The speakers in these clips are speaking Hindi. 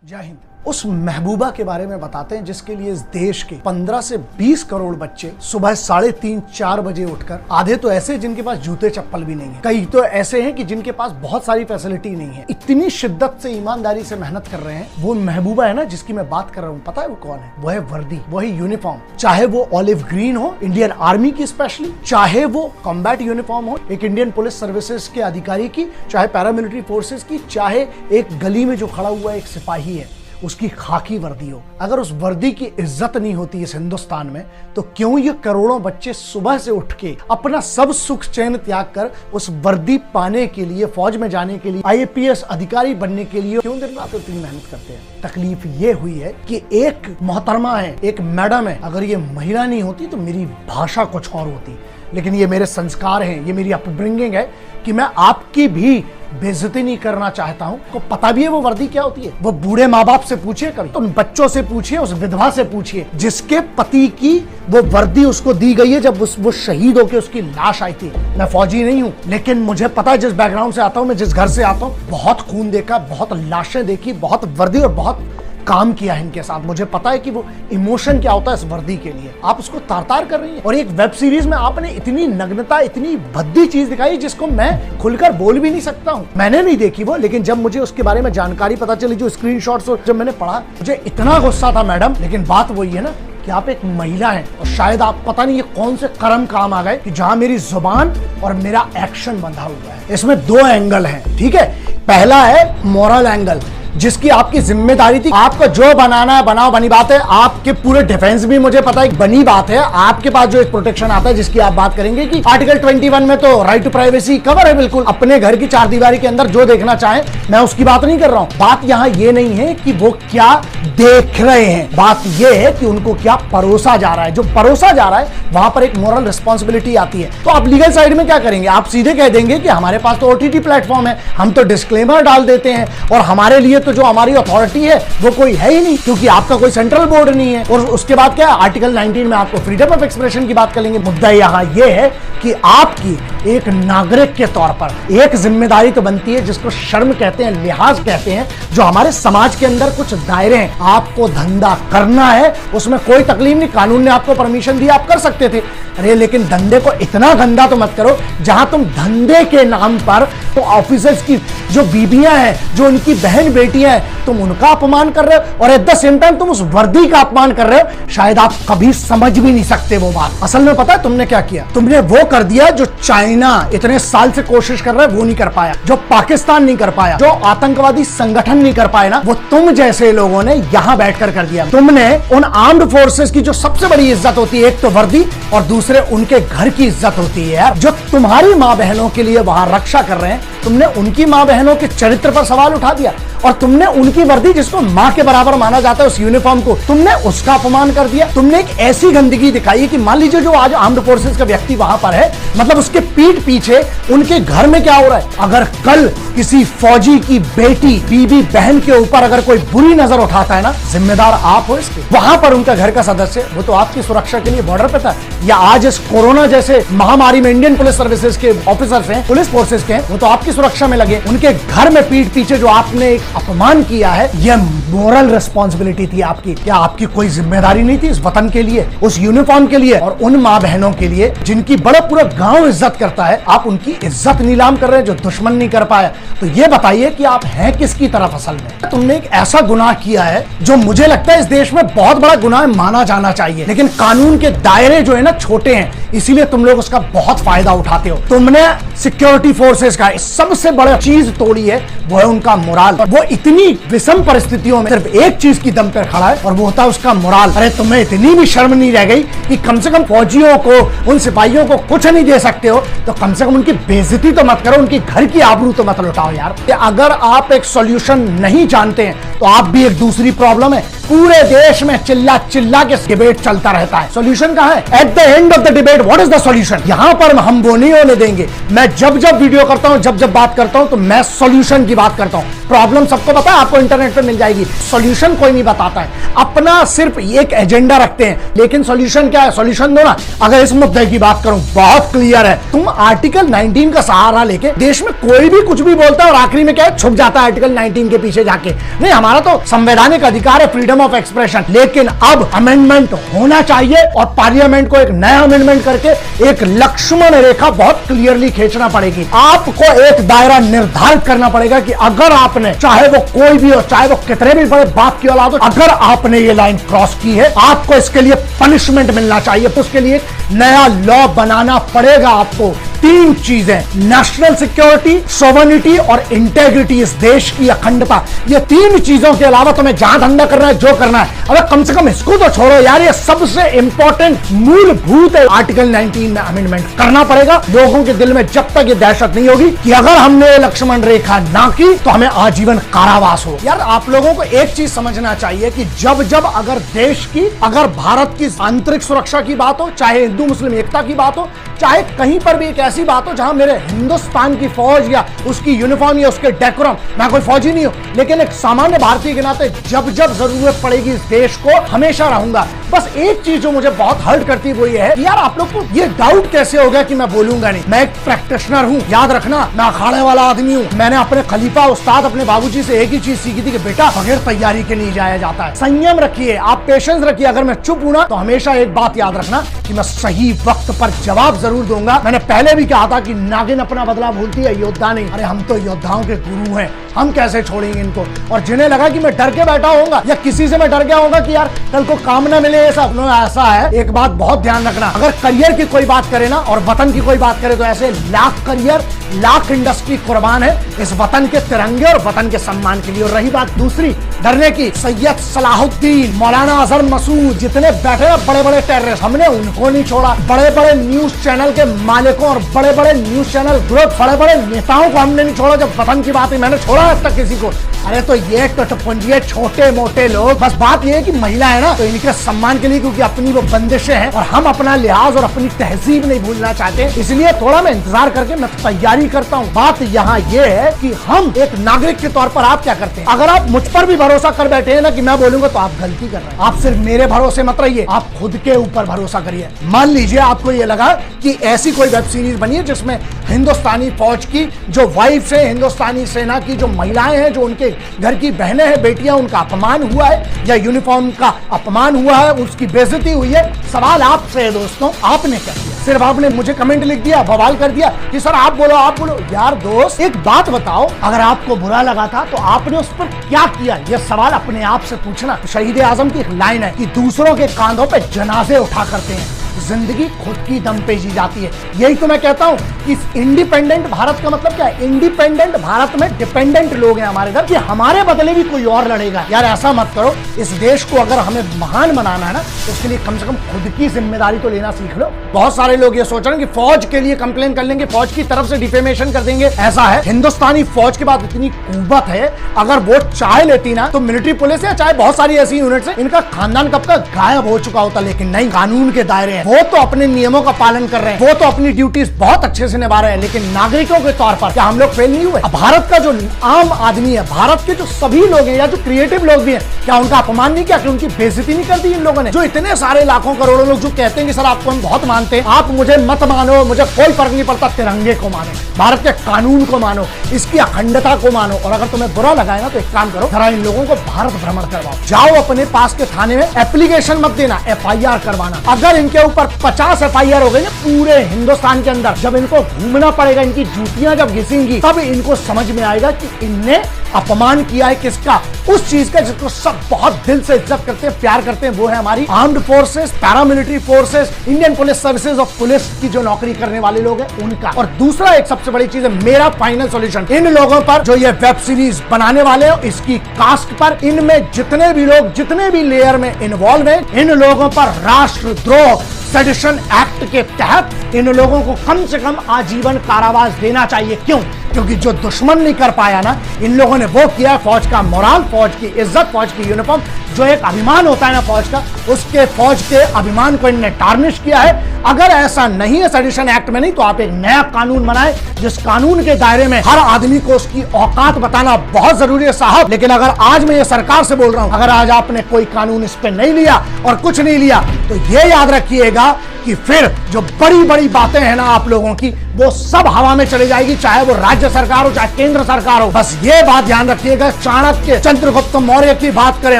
जय हिंद। उस महबूबा के बारे में बताते हैं जिसके लिए इस देश के 15 से 20 करोड़ बच्चे सुबह 3:30-4 बजे उठकर, आधे तो ऐसे जिनके पास जूते चप्पल भी नहीं है, कई तो ऐसे हैं कि जिनके पास बहुत सारी फैसिलिटी नहीं है, इतनी शिद्दत से ईमानदारी से मेहनत कर रहे हैं। वो महबूबा है ना जिसकी मैं बात कर रहा हूँ, पता है वो कौन है? वो है वर्दी, वो है यूनिफॉर्म। चाहे वो ऑलिव ग्रीन हो इंडियन आर्मी की स्पेशली, चाहे वो कॉम्बैट यूनिफॉर्म हो एक इंडियन पुलिस सर्विसेज के अधिकारी की, चाहे पैरामिलिट्री फोर्सेज की, चाहे एक गली में जो खड़ा हुआ एक सिपाही है उसकी खाकी वर्दी हो। अगर उस वर्दी की इज्जत नहीं होती इस हिंदुस्तान में, तो क्यों ये करोड़ों बच्चे सुबह से उठ के अपना सब सुख चैन त्याग कर उस वर्दी पाने के लिए, फौज में जाने के लिए, IAPS अधिकारी बनने के लिए क्यों दिन रात इतनी मेहनत करते हैं? तकलीफ ये हुई है कि एक मोहतरमा है, एक मैडम है, अगर ये महिला नहीं होती तो मेरी भाषा कुछ और होती। लेकिन ये मेरे संस्कार हैं, ये मेरी अपब्रिंगिंग है कि मैं आपकी भी बेइज्जती नहीं करना चाहता हूं। को पता भी है वो वर्दी क्या होती है? वो बूढ़े माँ बाप से पूछिए, कभी तो उन बच्चों से पूछिए, उस विधवा से पूछिए जिसके पति की वो वर्दी उसको दी गई है जब वो शहीद होकर उसकी लाश आई थी। मैं फौजी नहीं हूं, लेकिन मुझे पता है जिस बैकग्राउंड से आता हूं, मैं जिस घर से आता हूं, बहुत खून देखा, बहुत लाशें देखी, बहुत वर्दी और बहुत काम किया है इनके साथ। मुझे पता है कि वो इमोशन क्या होता है इस वर्दी के लिए। आप उसको तार-तार कर रही हैं और एक वेब सीरीज में आपने इतनी नग्नता, इतनी भद्दी चीज दिखाई जिसको मैं खुलकर बोल भी नहीं सकता हूं। मैंने नहीं देखी वो, लेकिन जब मुझे उसके बारे में जानकारी पता चली, जो स्क्रीनशॉट्स जब मैंने पढ़ा, मुझे इतना गुस्सा था मैडम। लेकिन बात वही है ना कि आप एक महिला हैं और शायद आप पता नहीं ये कौन से कर्म काम आ गए कि जहां मेरी जुबान और मेरा एक्शन बंधा हुआ है। इसमें दो एंगल हैं, ठीक है? पहला है मॉरल एंगल, जिसकी आपकी जिम्मेदारी थी। आपको जो बनाना है बनाओ, बनी बात है। आपके पूरे डिफेंस भी मुझे पता है बनी बात है। आपके पास जो एक प्रोटेक्शन आता है जिसकी आप बात करेंगे कि आर्टिकल 21 में तो राइट टू प्राइवेसी कवर है बिल्कुल। अपने घर की चार दीवारी के अंदर जो देखना चाहे, मैं उसकी बात नहीं कर रहा हूं। बात यहां ये नहीं है कि वो क्या देख रहे हैं, बात ये है कि उनको क्या परोसा जा रहा है। जो परोसा जा रहा है वहां पर एक मोरल रिस्पॉन्सिबिलिटी आती है। तो आप लीगल साइड में क्या करेंगे? आप सीधे कह देंगे कि हमारे पास तो OTT प्लेटफॉर्म है, हम तो डिस्क्लेमर डाल देते हैं और हमारे लिए तो जो हमारी अथॉरिटी है वो कोई है ही नहीं, क्योंकि आपका कोई सेंट्रल बोर्ड नहीं है। और उसके बाद क्या, आर्टिकल 19 में आपको फ्रीडम ऑफ एक्सप्रेशन की बात करेंगे। मुद्दा यहां ये है कि आपकी एक नागरिक के तौर पर एक जिम्मेदारी तो बनती है, जिसको शर्म कहते हैं, लिहाज कहते हैं, जो हमारे समाज के अंदर कुछ दायरे हैं। आपको धंधा करना है, उसमें कोई तकलीफ नहीं, कानून ने आपको परमिशन दी, आप कर सकते थे। अरे लेकिन धंधे को इतना गंदा तो मत करो जहां तुम धंधे के नाम पर तो ऑफिसर्स की जो बीबियां हैं, जो उनकी बहन बेटियां हैं, तुम उनका अपमान कर रहे हो और एट द सेम टाइम तुम उस वर्दी का अपमान कर रहे हो। शायद आप कभी समझ भी नहीं सकते वो बात। असल में पता है तुमने क्या किया? तुमने वो कर दिया जो चाइना इतने साल से कोशिश कर रहा है वो नहीं कर पाया, जो पाकिस्तान नहीं कर पाया, जो आतंकवादी संगठन नहीं कर पाए ना, वो तुम जैसे लोगों ने यहां बैठकर कर दिया। तुमने उन आर्म्ड फोर्सेस की जो सबसे बड़ी इज्जत होती है, एक तो वर्दी और दूसरे उनके घर की इज्जत होती है यार, जो तुम्हारी माँ बहनों के लिए वहां रक्षा कर रहे हैं, तुमने उनकी माँ बहनों के चरित्र पर सवाल उठा दिया और तुमने उनकी वर्दी, जिसको माँ के बराबर माना जाता है, उस यूनिफॉर्म को तुमने उसका अपमान कर दिया। तुमने एक ऐसी गंदगी दिखाई कि मान लीजिए जो आज आर्म्ड फोर्सेस का व्यक्ति वहां पर है, मतलब उसके पीठ पीछे उनके घर में क्या हो रहा है। अगर कल किसी फौजी की बेटी, बीबी, बहन के ऊपर अगर कोई बुरी नजर उठाता है ना, जिम्मेदार आप हो इसके। वहां पर उनका घर का सदस्य, वो तो आपकी सुरक्षा के लिए बॉर्डर पे था, या आज इस कोरोना जैसे महामारी में इंडियन पुलिस सर्विसेज के ऑफिसर्स हैं, पुलिस फोर्सेज के हैं, वो तो आपकी सुरक्षा में लगे। उनके घर में पीठ पीछे जो आपने एक अपमान किया है, यह मोरल रिस्पॉन्सिबिलिटी थी आपकी। क्या आपकी कोई जिम्मेदारी नहीं थी इस वतन के लिए, उस यूनिफॉर्म के लिए और उन माँ बहनों के लिए जिनकी बड़ा पूरा गांव इज्जत करता है? आप उनकी इज्जत नीलाम कर रहे हैं जो दुश्मन नहीं कर पाया। तो ये बताइए कि आप हैं किसकी तरफ असल में? तुमने एक ऐसा गुनाह किया है जो मुझे लगता है इस देश में बहुत बड़ा गुनाह माना जाना चाहिए, लेकिन कानून के दायरे जो है ना छोटे हैं, इसीलिए तुम लोग उसका बहुत फायदा उठाते हो। तुमने सिक्योरिटी फोर्सेस का सबसे बड़ा चीज तोड़ी है, वो है उनका मोराल। वो इतनी विषम परिस्थितियों में सिर्फ एक चीज की दम पर खड़ा है और वो होता है उसका मोराल। अरे तुम्हें इतनी भी शर्म नहीं रह गई कि कम से कम फौजियों को, उन सिपाहियों को कुछ नहीं दे सकते हो तो कम से कम उनकी बेइज्जती तो मत करो, उनकी घर की आबरू तो मत लुटाओ यार। अगर आप एक सॉल्यूशन नहीं जानते हैं तो आप भी एक दूसरी प्रॉब्लम है। पूरे देश में चिल्ला चिल्ला के डिबेट चलता रहता है, सॉल्यूशन कहां है? At the end of the debate what is the solution? यहां पर हम वो नहीं होने देंगे। मैं जब जब वीडियो करता हूं, जब जब बात करता हूं, तो मैं सॉल्यूशन की बात करता हूं। प्रॉब्लम सबको पता है, आपको इंटरनेट पे मिल जाएगी। सॉल्यूशन कोई नहीं बताता है, अपना सिर्फ एक एजेंडा रखते हैं। लेकिन सॉल्यूशन क्या है? सॉल्यूशन दो ना। अगर इस मुद्दे की बात करूं, बहुत क्लियर है। तुम आर्टिकल 19 का सहारा लेके देश में कोई भी कुछ भी बोलता है और आखिरी में क्या है, छुप जाता है आर्टिकल 19 के पीछे जाके। नहीं, हमारा तो संवैधानिक अधिकार है, फ्रीडम ऑफ एक्सप्रेशन। लेकिन अब अमेंडमेंट होना चाहिए और पार्लियामेंट को एक नया अमेंडमेंट करके एक लक्ष्मण रेखा बहुत क्लियरली खींचना पड़ेगी। आपको एक दायरा निर्धारित करना पड़ेगा कि अगर आपने, चाहे वो कोई भी हो, चाहे वो कितने भी बड़े बाप की औलाद हो, अगर आपने ये लाइन क्रॉस की है, आपको इसके लिए पनिशमेंट मिलना चाहिए। तो उसके लिए नया लॉ बनाना पड़ेगा आपको। तीन चीजें, नेशनल सिक्योरिटी, सोवरेनिटी और इंटेग्रिटी, इस देश की अखंडता, ये तीन चीजों के अलावा तुम्हें जहां धंधा करना है, जो करना है, अबे कम से कम इसको तो छोड़ो यार। ये सबसे इंपॉर्टेंट मूलभूत है। आर्टिकल 19 में अमेंडमेंट करना पड़ेगा। लोगों के दिल में जब तक ये दहशत नहीं होगी कि अगर हमने लक्ष्मण रेखा ना की तो हमें आजीवन कारावास हो। यार आप लोगों को एक चीज समझना चाहिए कि जब जब अगर देश की, अगर भारत की आंतरिक सुरक्षा की बात हो, चाहे हिंदू मुस्लिम एकता की बात हो, चाहे कहीं पर भी एक ऐसी बात हो जहां मेरे हिंदुस्तान की फौज या उसकी यूनिफॉर्म या उसके डेकोरम, मैं कोई फौजी नहीं हूं, लेकिन एक सामान्य भारतीय के नाते जब जब जरूरत पड़ेगी इस देश को हमेशा रहूंगा। बस एक चीज जो मुझे बहुत हर्ट करती है वो ये है, यार आप लोग को ये डाउट कैसे हो गया कि मैं बोलूंगा नहीं। मैं एक प्रैक्टिशनर हूं, याद रखना, मैं अखाड़े वाला आदमी हूं। मैंने अपने खलीफा उस्ताद, अपने बाबूजी से एक ही चीज सीखी थी कि बेटा बगैर तैयारी के नहीं जाया जाता है। संयम रखिए, आप पेशेंस रखिए। अगर मैं चुप हूं ना तो हमेशा एक बात याद रखना कि मैं सही वक्त पर जवाब जरूर दूंगा। मैंने पहले भी कहा था कि नागिन अपना बदला भूलती है, योद्धा नहीं। अरे हम तो योद्धाओं के गुरु हैं, हम कैसे छोड़ेंगे इनको। और जिन्हें लगा कि मैं डर के बैठा होऊंगा या किसी से मैं डर गया होगा कि यार कल को काम ना मिले, ये सब ऐसा है। एक बात बहुत ध्यान रखना, अगर करियर की कोई बात करे ना और वतन की कोई बात करे तो ऐसे लाख करियर, लाख इंडस्ट्री कुर्बान है इस वतन के तिरंगे और वतन के सम्मान के लिए। और रही बात दूसरी डरने की, सैयद सलाहुद्दीन, मौलाना अजहर मसूद, जितने बैठे हैं बड़े बड़े टेररिस्ट, हमने उनको नहीं छोड़ा। बड़े बड़े न्यूज चैनल के मालिकों और बड़े बड़े न्यूज चैनल ग्रुप, बड़े बड़े नेताओं को हमने नहीं छोड़ा। जब वतन की बात है मैंने छोड़ा आज तक किसी को? अरे तो ये टटपुंजिए छोटे मोटे लोग, बस बात ये है कि महिला है ना तो इनके सम्मान के लिए, क्योंकि अपनी वो बंदिशें हैं और हम अपना लिहाज और अपनी तहजीब नहीं भूलना चाहते, इसलिए थोड़ा मैं इंतजार करके मैं तैयारी करता हूँ। बात यहाँ ये है कि हम एक नागरिक के तौर पर आप क्या करते हैं। अगर आप मुझ पर भी भरोसा कर बैठे हैं ना कि मैं बोलूंगा, तो आप गलती कर रहे हैं। आप सिर्फ मेरे भरोसे मत रहिए, आप खुद के ऊपर भरोसा करिए। मान लीजिए आपको ये लगा कि ऐसी कोई वेब सीरीज बनी है जिसमें हिंदुस्तानी फौज की जो वाइफ है, हिंदुस्तानी सेना की जो महिलाएं हैं, जो उनके घर की बहनें हैं, बेटियां, उनका अपमान हुआ है या यूनिफॉर्म का अपमान हुआ है, उसकी बेइज्जती हुई है। सवाल आपसे है दोस्तों, आपने क्या किया? सिर्फ आपने मुझे कमेंट लिख दिया, बवाल कर दिया कि सर आप बोलो आप बोलो। यार दोस्त एक बात बताओ, अगर आपको बुरा लगा था तो आपने उस पर क्या किया? ये सवाल अपने आप से पूछना। शहीद आजम की एक लाइन है कि दूसरों के कांधों पे जनाजे उठा करते हैं, जिंदगी खुद की दम पे जी जाती है। यही तो मैं कहता हूँ कि इंडिपेंडेंट भारत का मतलब क्या है? इंडिपेंडेंट भारत में डिपेंडेंट लोग हैं हमारे घर, कि हमारे बदले भी कोई और लड़ेगा। यार ऐसा मत करो। इस देश को अगर हमें महान बनाना है ना तो उसके लिए कम से कम खुद की जिम्मेदारी तो लेना सीख लो। बहुत सारे लोग ये सोच रहे हैं कि फौज के लिए कंप्लेन कर लेंगे, फौज की तरफ से डिफेमेशन कर देंगे। ऐसा है, हिंदुस्तानी फौज के बाद इतनी कुव्वत है, अगर वो चाहे लेती ना तो मिलिट्री पुलिस है, चाहे बहुत सारी ऐसी यूनिट्स है, इनका खानदान कब का गायब हो चुका होता। लेकिन नहीं, कानून के दायरे हैं, वो तो अपने नियमों का पालन कर रहे हैं, वो तो अपनी ड्यूटीज बहुत अच्छे से निभा रहे हैं। लेकिन नागरिकों के तौर पर क्या हम लोग फेल नहीं हुए? भारत का जो आम आदमी है, भारत के जो सभी लोग हैं या जो क्रिएटिव लोग भी हैं, क्या उनका अपमान नहीं किया? कि उनकी बेइज्जती नहीं कर दी इन लोगों ने? जो इतने सारे लाखों करोड़ों लोग जो कहते हैं कि सर आपको हम बहुत मानते हैं, आप मुझे मत मानो, मुझे कोई फर्क नहीं पड़ता, तिरंगे को मानो, भारत के कानून को मानो, इसकी अखंडता को मानो। और अगर तुम्हें बुरा लगा है ना तो एक काम करो, जरा इन लोगों को भारत भ्रमण करवाओ, जाओ अपने पास के थाने में, एप्लीकेशन मत देना, FIR करवाना। अगर इनके ऊपर 50 FIR हो गई ना पूरे हिंदुस्तान के अंदर, जब इनको घूमना पड़ेगा, इनकी जूतियां जब घिसेंगी, तब इनको समझ में आएगा कि इनने अपमान किया है किसका? उस चीज का जिसको सब बहुत दिल से इज्जत करते हैं, प्यार करते हैं, वो है हमारी armed forces, paramilitary forces, Indian police services और पुलिस की जो नौकरी करने वाले लोग हैं उनका। और दूसरा एक सबसे बड़ी चीज है, मेरा फाइनल सॉल्यूशन इन लोगों पर जो ये वेब सीरीज बनाने वाले हो, इसकी कास्ट पर, इनमें जितने भी लोग जितने भी लेयर में इन्वॉल्व है, इन लोगों पर राष्ट्रद्रोह सेडिशन एक्ट के तहत इन लोगों को कम से कम आजीवन कारावास देना चाहिए। क्यों? क्योंकि जो दुश्मन नहीं कर पाया ना, इन लोगों ने वो किया। फौज का मोराल, फौज की इज्जत, फौज की यूनिफॉर्म, जो एक अभिमान होता है ना फौज का, उसके फौज के अभिमान को इनने टार्निश किया है। अगर ऐसा नहीं है सेडिशन एक्ट में नहीं, तो आप एक नया कानून बनाए जिस कानून के दायरे में हर आदमी को उसकी औकात बताना बहुत जरूरी है साहब। लेकिन अगर आज मैं ये सरकार से बोल रहा हूं, अगर आज आपने कोई कानून इस पे नहीं लिया और कुछ नहीं लिया, तो ये याद रखिएगा कि फिर जो बड़ी बड़ी बातें हैं ना आप लोगों की, वो सब हवा में चली जाएगी, चाहे वो राज्य सरकार हो चाहे केंद्र सरकार हो। बस ये बात ध्यान रखिएगा, चाणक्य, चंद्रगुप्त मौर्य की बात करें,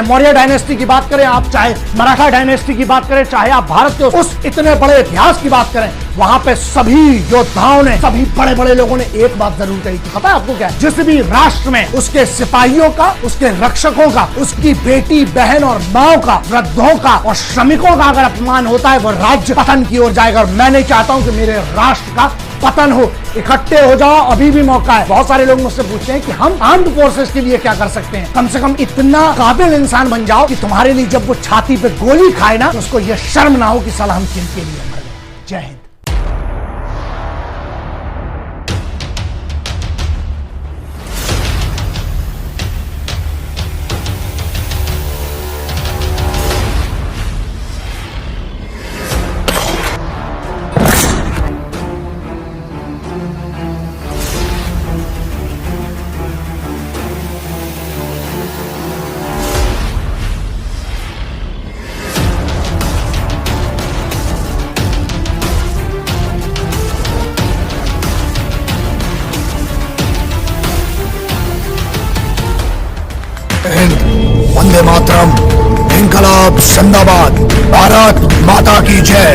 मौर्य डायनेस्टी की बात करें आप, चाहे मराठा डायनेस्टी की बात करें, चाहे आप भारत के उस इतने बड़े इतिहास की बात करें, वहां पे सभी योद्धाओं ने, सभी बड़े बड़े लोगों ने एक बात जरूर कही थी, पता है आपको क्या? जिस भी राष्ट्र में उसके सिपाहियों का, उसके रक्षकों का, उसकी बेटी बहन और माओ का, वृद्धों का और श्रमिकों का अगर अपमान होता है, वो राज्य पतन की ओर जाएगा। और मैं नहीं चाहता हूं कि मेरे राष्ट्र का पतन हो। इकट्ठे हो जाओ, अभी भी मौका है। बहुत सारे लोग मुझसे पूछते हैं कि हम आर्म्ड फोर्सेस के लिए क्या कर सकते हैं। कम से कम इतना काबिल इंसान बन जाओ कि तुम्हारे लिए जब वो छाती पे गोली खाए ना, तो उसको ये शर्म ना हो कि साला हम किनके लिए मर गए। जय हिंद। वंदे मातरम, इनकलाब जिंदाबाद, भारत माता की जय।